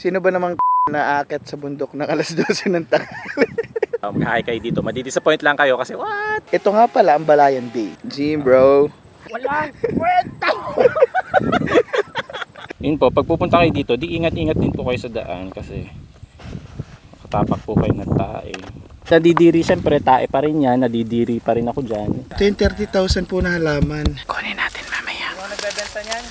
Sino ba namang naakit sa bundok ng alas 12 ng tanghali? Mag-hi kayo dito. Madidisappoint lang kayo kasi what? Ito nga pala ang Balayan Bay. Gym, bro. Walang kwenta! Yun po, pag pupunta kayo dito, di ingat-ingat din po kayo sa daan kasi makatapak po kayo ng tae. Nadidiri, syempre tae pa rin yan. Nadidiri pa rin ako dyan. Ito yung 30,000 po na halaman. Kunin natin mamaya. Ano nagbebenta niyan?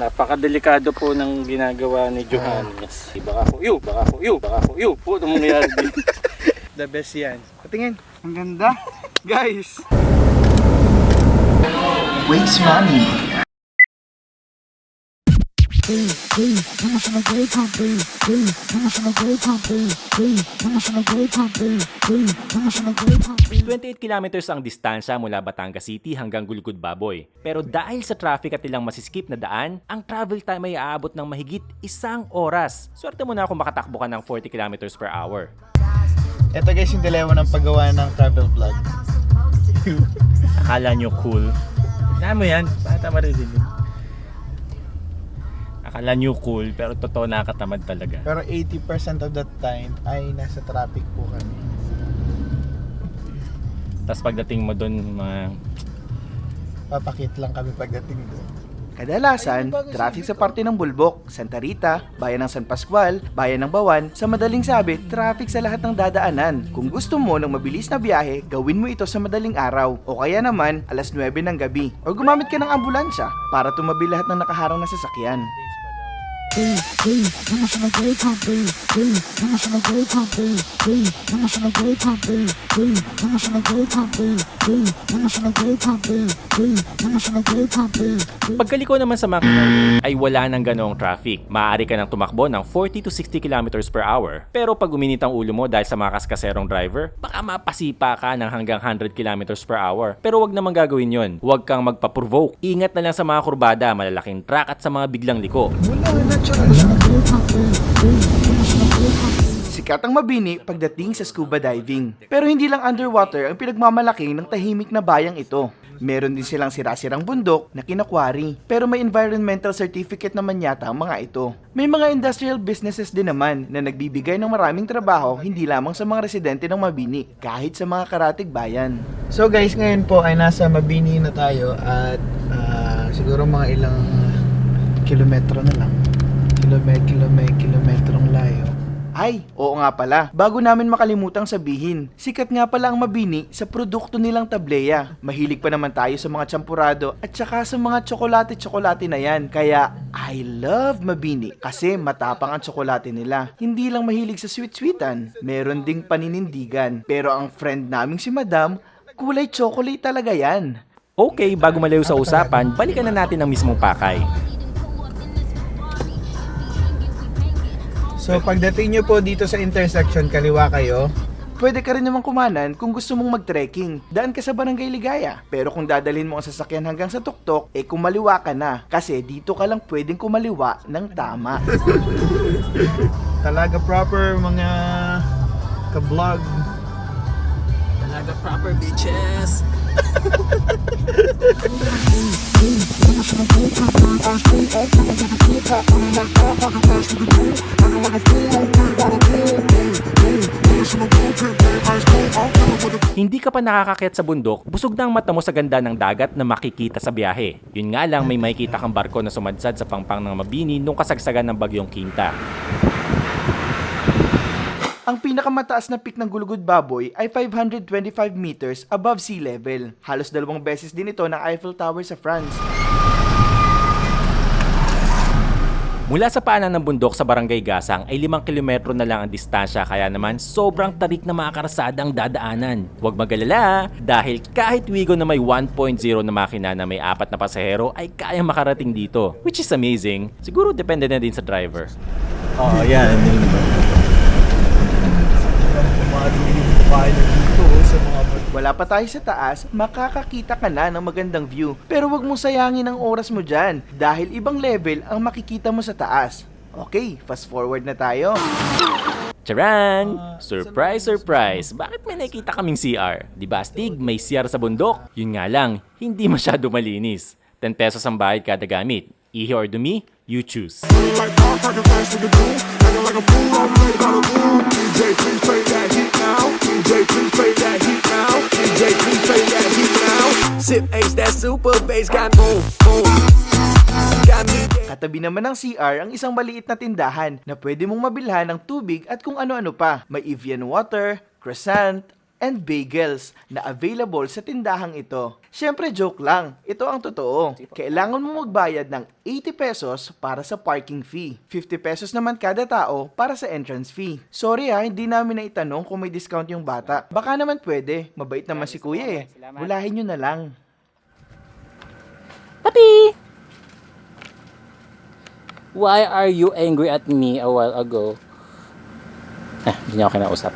Napakadelikado po ng ginagawa ni Johannes. Baka ko yu. Po, anong mangyayari dito? The best yan. Patingin. Ang ganda. Guys. Waste money. "28 kilometers ang distansya mula Batangas City hanggang Gulugod Baboy. Pero dahil sa traffic at ilang masiskip na daan, ang travel time ay aabot ng mahigit 1 oras. Swerte mo na kung makatakbo ka ng 40 kilometers per hour. Ito guys yung dilemma ng paggawa ng travel vlog. Akala nyo cool. Tignan mo yan, bata maririnig. Akala nyo cool, pero totoo nakakatamad talaga. Pero 80% of that time ay nasa traffic po kami. Tapos pagdating mo doon, Papakit lang kami pagdating doon. Kadalasan, traffic sa parte ng Bulbok, Santa Rita, bayan ng San Pascual, bayan ng Bawan, sa madaling sabi, traffic sa lahat ng dadaanan. Kung gusto mo ng mabilis na biyahe, gawin mo ito sa madaling araw o kaya naman alas 9 ng gabi o gumamit ka ng ambulansya para tumabi lahat ng nakaharang na sasakyan. Pagkaliko naman sa makina ay wala nang ganoong traffic. Maaari ka nang tumakbo ng 40 to 60 kilometers per hour. Pero pag uminit ang ulo mo dahil sa mga kaskaserong driver, baka mapasipa ka ng hanggang 100 kilometers per hour. Pero wag namang gagawin yon. Huwag kang magpa-provoke. Ingat na lang sa mga kurbada, malalaking truck at sa mga biglang liko. Sikat ang Mabini pagdating sa scuba diving. Pero hindi lang underwater ang pinagmamalaki ng tahimik na bayang ito. Meron din silang sira-sirang bundok na kinakwari. Pero may environmental certificate naman yata ang mga ito. May mga industrial businesses din naman na nagbibigay ng maraming trabaho hindi lamang sa mga residente ng Mabini, kahit sa mga karatig bayan. So guys, ngayon po ay nasa Mabini na tayo at siguro mga ilang kilometro na lang. Kilometrong layo. Ay, oo nga pala. Bago namin makalimutang sabihin, sikat nga pala ang Mabini sa produkto nilang tableya. Mahilig pa naman tayo sa mga champurado at saka sa mga tsokolate-tsokolate na yan. Kaya, I love Mabini kasi matapang ang tsokolate nila. Hindi lang mahilig sa sweet-sweetan, meron ding paninindigan. Pero ang friend naming si Madam, kulay chocolate talaga yan. Okay, bago malayo sa usapan, balikan na natin ang mismong pakay. So pagdating nyo po dito sa intersection, kaliwa kayo. Pwede ka rin naman kumanan kung gusto mong mag-trekking. Daan ka sa Barangay Ligaya. Pero kung dadalhin mo ang sasakyan hanggang sa tuktok, kumaliwa ka na. Kasi dito ka lang pwedeng kumaliwa ng tama. Talaga proper mga ka-vlog. Talaga proper bitches. Hindi ka pa nakakakyat sa bundok, busog na ang mata mo sa ganda ng dagat na makikita sa biyahe. Yun nga lang, may makikita kang barko na sumadsad sa pangpang ng Mabini nung kasagsagan ng bagyong Quinta. Ang pinakamataas na peak ng Gulugod Baboy ay 525 meters above sea level. Halos 2 beses din ito ng Eiffel Tower sa France. Mula sa paanan ng bundok sa Barangay Gasang ay 5 kilometro na lang ang distansya, kaya naman sobrang tarik na mga karasada ang dadaanan. Huwag magalala dahil kahit Wigo na may 1.0 na makina na may 4 na pasahero ay kayang makarating dito, which is amazing. Siguro depende na din sa driver. Oo, yan. Wala pa tayo sa taas, makakakita ka na ng magandang view. Pero wag mong sayangin ang oras mo dyan dahil ibang level ang makikita mo sa taas. Okay, fast forward na tayo. Charan! Surprise, surprise! Bakit may nakikita kaming CR? Di ba astig, may CR sa bundok? Yun nga lang, hindi masyado malinis. 10 pesos ang bayad kada gamit. Ihi or dumi, you choose. Like all fucking fast with the boom, acting like a fool, I'm ready by the boom. DJ, please play that heat now. DJ, please play that heat now. DJ, please play that heat now. Sip H, that super bass got boom, boom. Got me dead. Katabi naman ng CR ang isang maliit na tindahan na pwede mong mabilhan ng tubig at kung ano-ano pa. May Evian water, croissant, and bagels na available sa tindahang ito. Syempre joke lang, ito ang totoo. Kailangan mo magbayad ng 80 pesos para sa parking fee. 50 pesos naman kada tao para sa entrance fee. Sorry hindi namin naitanong kung may discount yung bata. Baka naman pwede, mabait naman si kuya Bulahin nyo na lang. Papi! Why are you angry at me a while ago? Hindi niya ako kinausap.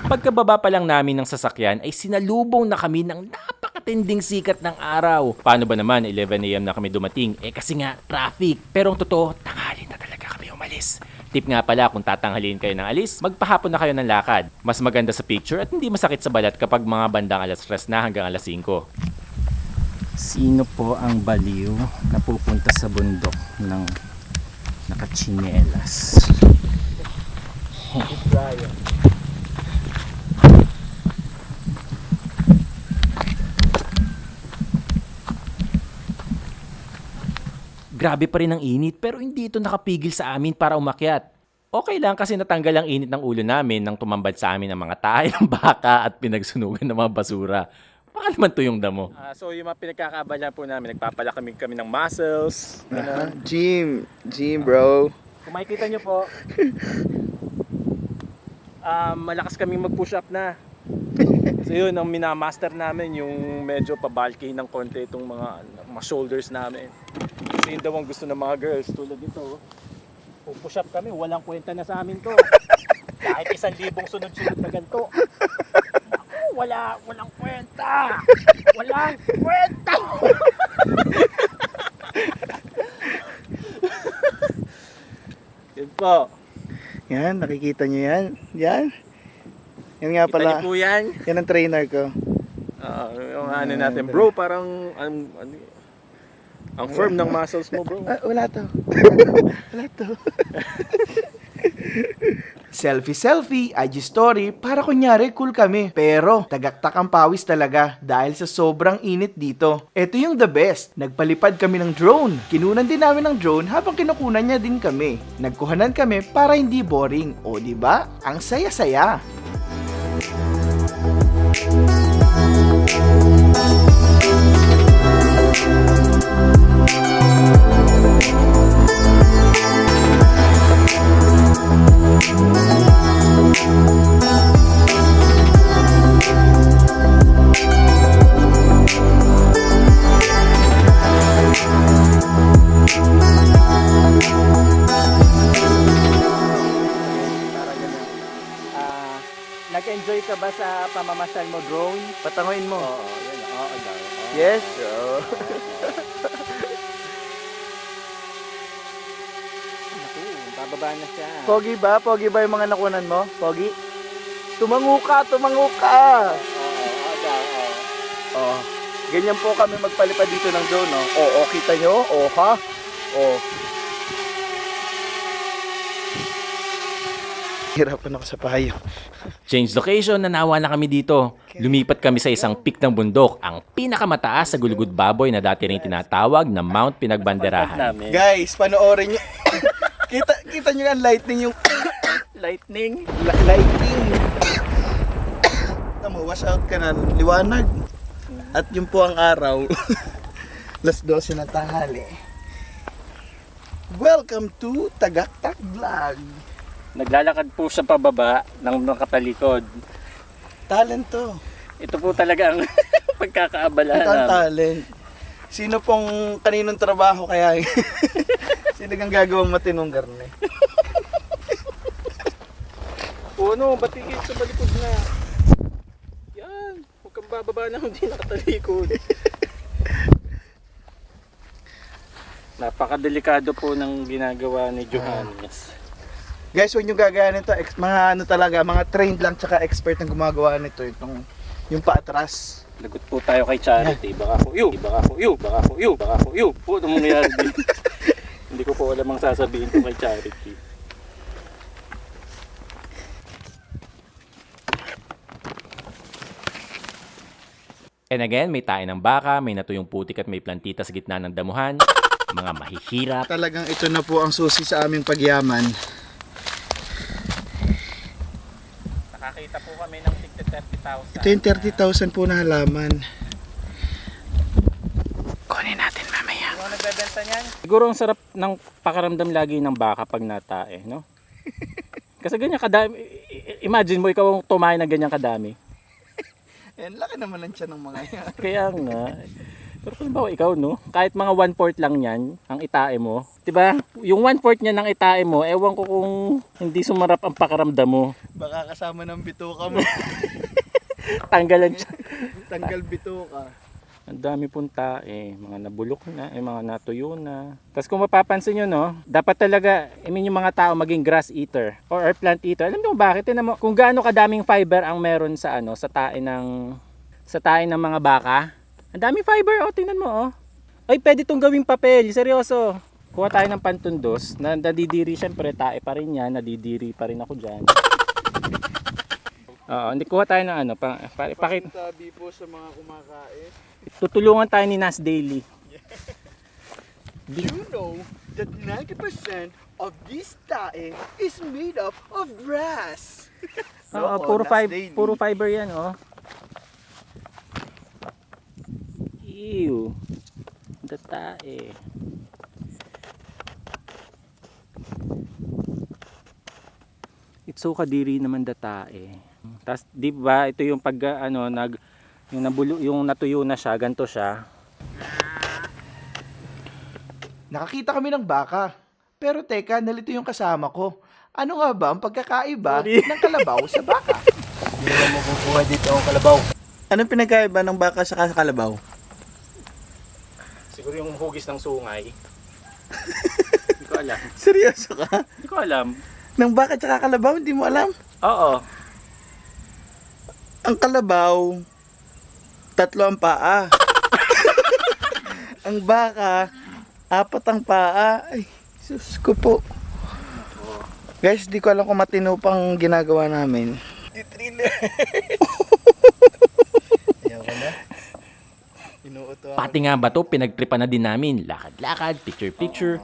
Pagkababa pa lang namin ng sasakyan ay sinalubong na kami ng napakatinding sikat ng araw. Paano ba naman 11 AM na kami dumating? Kasi nga traffic. Pero ang totoo, tanghali na talaga kami umalis. Tip nga pala, kung tatanghalin kayo ng alis, magpahapon na kayo ng lakad. Mas maganda sa picture at hindi masakit sa balat kapag mga bandang alas 3 na hanggang alas 5. Sino po ang baliw na pupunta sa bundok ng nakachinelas? Grabe pa rin ang init pero hindi ito nakapigil sa amin para umakyat. Okay lang kasi natanggal ang init ng ulo namin nang tumambad sa amin ang mga tayo ng baka at pinagsunugan ng mga basura. Baka naman to yung damo. So yung mga pinagkakaabala po namin, nagpapala kami ng muscles. Gym bro. Kung makikita nyo po, malakas kaming mag-push up na. So yun, ang minamaster namin yung medyo pabalki ng konti itong mga shoulders namin. Kasi yun daw ang gusto ng mga girls tulad nito. Kung push up kami, walang kwenta na sa amin to. Kahit 1,000 sunod-sunod na ganito. Walang kwenta! Walang kwenta! Yun po. Yan, nakikita nyo yan. Yan. Yan nga Kita pala. niyo po yan. Yan ang trainer ko. Yung ano natin, bro, parang ang firm ng muscles mo, bro. Wala to. Wala to. Selfie, IG story, para kunyari cool kami. Pero, tagaktak ang pawis talaga dahil sa sobrang init dito. Ito yung the best. Nagpalipad kami ng drone. Kinunan din namin ng drone habang kinukunan niya din kami. Nagkuhanan kami para hindi boring. O di ba? Ang saya-saya. Nag-enjoy ka ba sa pamamasyal mo drone? Patangoyin mo. Yan. Oo daw. Yes. Naku, bababa na siya. Pogi ba? Pogi ba yung mga nakunan mo? Pogi? Tumango ka! Oh. Ganyan po kami magpalipad dito ng drone, no? Oo, kita nyo? Oh, ha? Oh. Hirapan ako sa payo. Change location, nanawa na kami dito. Lumipat kami sa isang peak ng bundok, ang pinakamataas sa Gulugud Baboy na dati rin tinatawag na Mount Pinagbanderahan. Guys, panoorin nyo. kita nyo ang lightning yung... Lightning? Lighting. Tama, wash out ka na. Liwanag. At yun po ang araw. Alas 12 na tanghali. Welcome to Tagaktak Vlog. Naglalakad po siya pababa ng nakatalikod. Talent to. Ito po talaga ang pagkakaabala Ito ang namin. talent. Sino pong kaninong trabaho kaya? Sino kang gagawang matinong garne? Ano, batikit sa balikod na. Yan, huwag kang bababa na hindi nakatalikod. Napakadelikado po ng ginagawa ni Johannes. Guys, huwag nyo gagaya nito. Mga ano talaga, mga trained lang tsaka expert ang gumagawa nito. Yung paatras. Lagot po tayo kay Charity. Baka ko, baka ko, po, anong mangyayari dito? Hindi ko po alam ang sasabihin ko kay Charity. And again, may tae ng baka, may natuyong putik at may plantita sa gitna ng damuhan. Mga mahihirap. Talagang ito na po ang susi sa aming pagyaman. Nakakita po kami ng 30,000. Ito yung 30,000 po na halaman. Kunin natin mamaya. Ano nagbebenta niyan? Siguro ang sarap ng pakaramdam lagi ng baka pag natae, no? Kasi ganyan kadami. Imagine mo ikaw ang tumae na ganyan kadami. Yan, laki naman ang tiyan ng mga yan. Kaya nga. Pero kung ba ikaw, no? Kahit mga 1/4 lang yan, ang itae mo. 'Di ba? Yung 1/4 niya ng itae mo, ewan ko kung hindi sumarap ang pakaramdam mo. Baka kasama ng bituka mo. Tanggalan siya. Tanggal bituka. Ang dami pong tae, mga nabulok na, mga natuyo na. Tapos kung mapapansin nyo, no, dapat talaga, yung mga tao maging grass eater or plant eater. Alam niyo kung bakit? Mo, kung gaano kadaming fiber ang meron sa sa tae ng mga baka. Ang daming fiber, tingnan mo, Ay, pwede itong gawing papel, seryoso. Kuha tayo ng pantundos, nadidiri syempre, tae pa rin yan, nadidiri pa rin ako dyan. Hindi kuha tayo ng pakit. Sabi po sa mga kumakain. Tutulungan tayo ni Nas Daily. Do you know that 90% of this tae is made up of grass? Puro fiber yan, Ew. Datae. It's so kadiri naman datae. Tas di ba ito yung pag yung natuyo na siya, ganto siya. Nakakita kami ng baka. Pero teka, nalito yung kasama ko. Ano nga ba ang pagkakaiba ng kalabaw sa baka? Hindi naman mabubuhay dito ang kalabaw. Anong pinagkaiba ng baka sa kalabaw? Siguro yung hugis ng sungay. Hindi ko alam. Seryoso ka? Hindi ko alam. Ng baka at kalabaw, hindi mo alam? Oo. Ang kalabaw, 3 ang paa. Ang baka, 4 ang paa. Ay, sus ko po. Guys, di ko alam kung matino pang ginagawa namin. Ayaw ka na? Inuuto Pati nga ba to, pinagtripan na din namin. Lakad-lakad, picture-picture.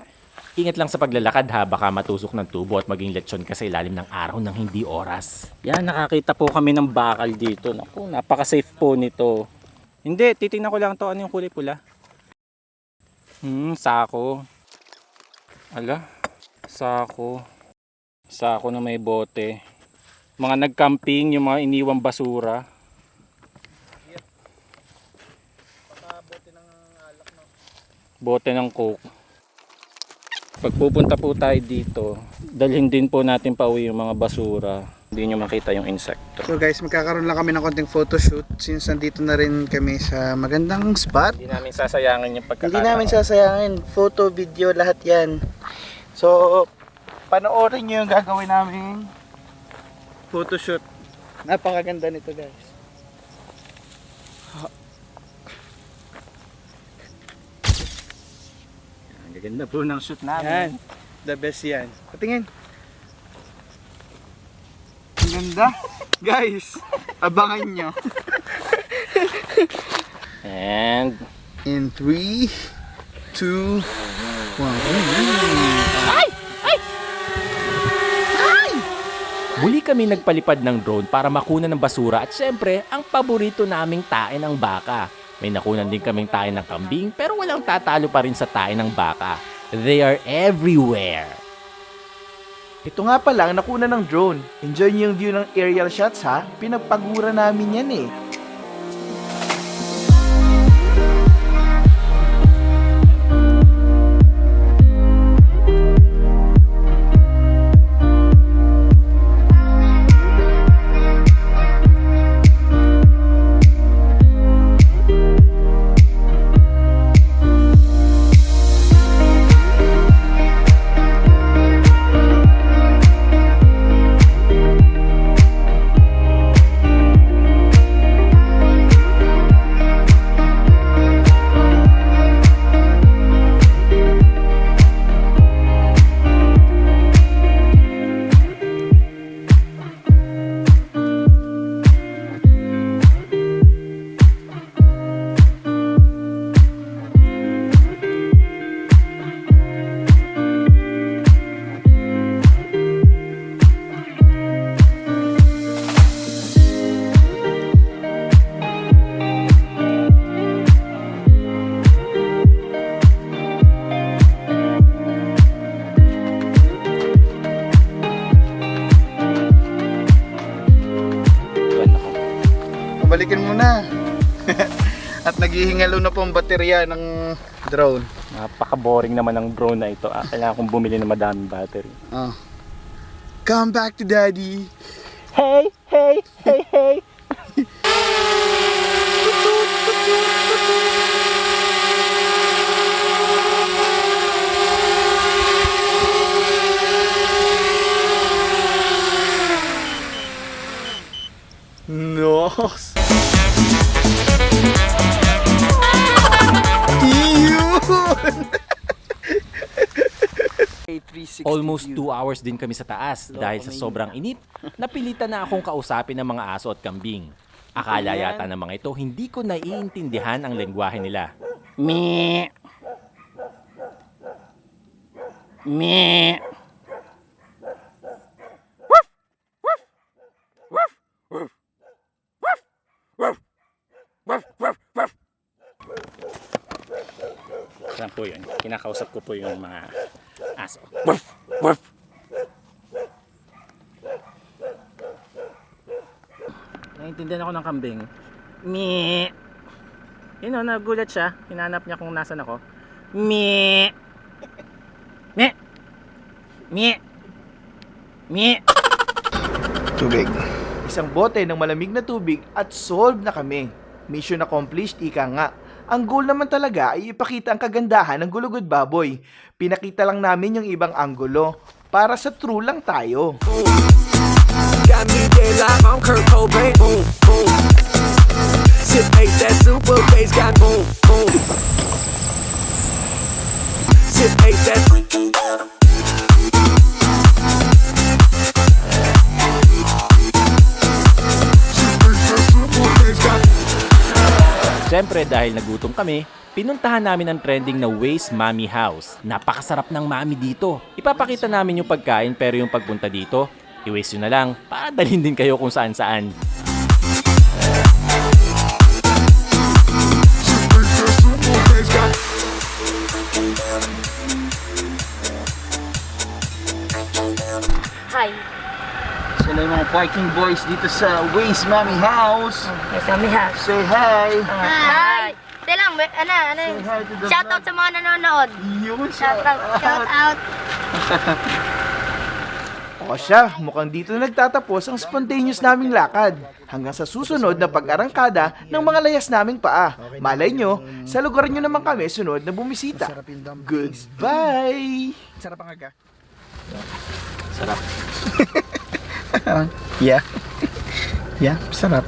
Ingat lang sa paglalakad ha, baka matusok ng tubo at maging lechon ka sa ilalim ng araw ng hindi oras. Yan, nakakita po kami ng bakal dito. Naku, napaka-safe po nito. Hindi, titingnan ko lang to. Ano yung kulay pula? Sako. Ala, sako. Sako na may bote. Mga nagcamping, yung mga iniwang basura. Bote ng coke. Pag pupunta po tayo dito, dalhin din po natin pa uwi yung mga basura. Hindi nyo makita yung insekto. So guys, magkakaroon lang kami ng konting photoshoot since nandito na rin kami sa magandang spot. Hindi namin sasayangin yung pagkakataon. Hindi namin sasayangin. Photo, video, lahat yan. So, panoorin nyo yung gagawin namin photoshoot. Napakaganda nito guys. Ang gaganda po ng shoot namin. Yan. The best yan. Patingin. Ang ganda. Guys, abangan nyo. And In 3, 2, 1. Muli kami nagpalipad ng drone para makunan ng basura at syempre, ang paborito naming tae ng baka. May nakunan din kaming tae ng kambing pero walang tatalo pa rin sa tae ng baka. They are everywhere. Ito nga pala ang nakuna ng drone. Enjoy niyo yung view ng aerial shots ha. Pinagpagura namin yan eh. balikin mo na. At naghihingalo na po ang baterya ng drone. Napaka-boring naman ng drone na ito. Kailangan kong bumili ng madaming battery. Oh. Come back to daddy. Hey, hey, hey, hey. Nos. Yun! Almost 2 hours din kami sa taas dahil sa sobrang init. Napilitan na akong kausapin ng mga aso at kambing. Akala yata ng mga ito hindi ko naiintindihan ang lengguwahe nila. Me. Me. Yan po yun. Kinakausap ko po yung mga aso. Woof! Woof! Naintindihan ako ng kambing. Me. Yun o, nagulat siya. Hinanap niya kung nasan ako. Me. Me. Me. Me. Tubig. Isang bote ng malamig na tubig at solved na kami. Mission accomplished, ika nga. Ang goal naman talaga ay ipakita ang kagandahan ng Gulugod Baboy. Pinakita lang namin yung ibang anggulo para sa true lang tayo. Got me dead like I'm Kurt Cobain. Boom, boom. Sip ace, that super bass got boom, boom. Sip ace, that Siyempre dahil nagutom kami, pinuntahan namin ang trending na Waze Mami House. Napakasarap ng mami dito. Ipapakita namin yung pagkain pero yung pagpunta dito, i-waste nyo na lang para dalhin din kayo kung saan saan. Hi. Sila yung mga parking boys dito sa Waze Mami House. Yes, Mami House. Say hi! Hi. Teka lang, ano Say hi to the shoutout sa mga nanonood. Yun, Shoutout. Shoutout. O siya, mukhang dito na nagtatapos ang spontaneous naming lakad. Hanggang sa susunod na pag-arangkada ng mga layas naming paa. Malay nyo, sa lugar nyo naman kami sunod na bumisita. Goodbye! Sarap ang aga. Sarap. Yeah. Yeah, sarap.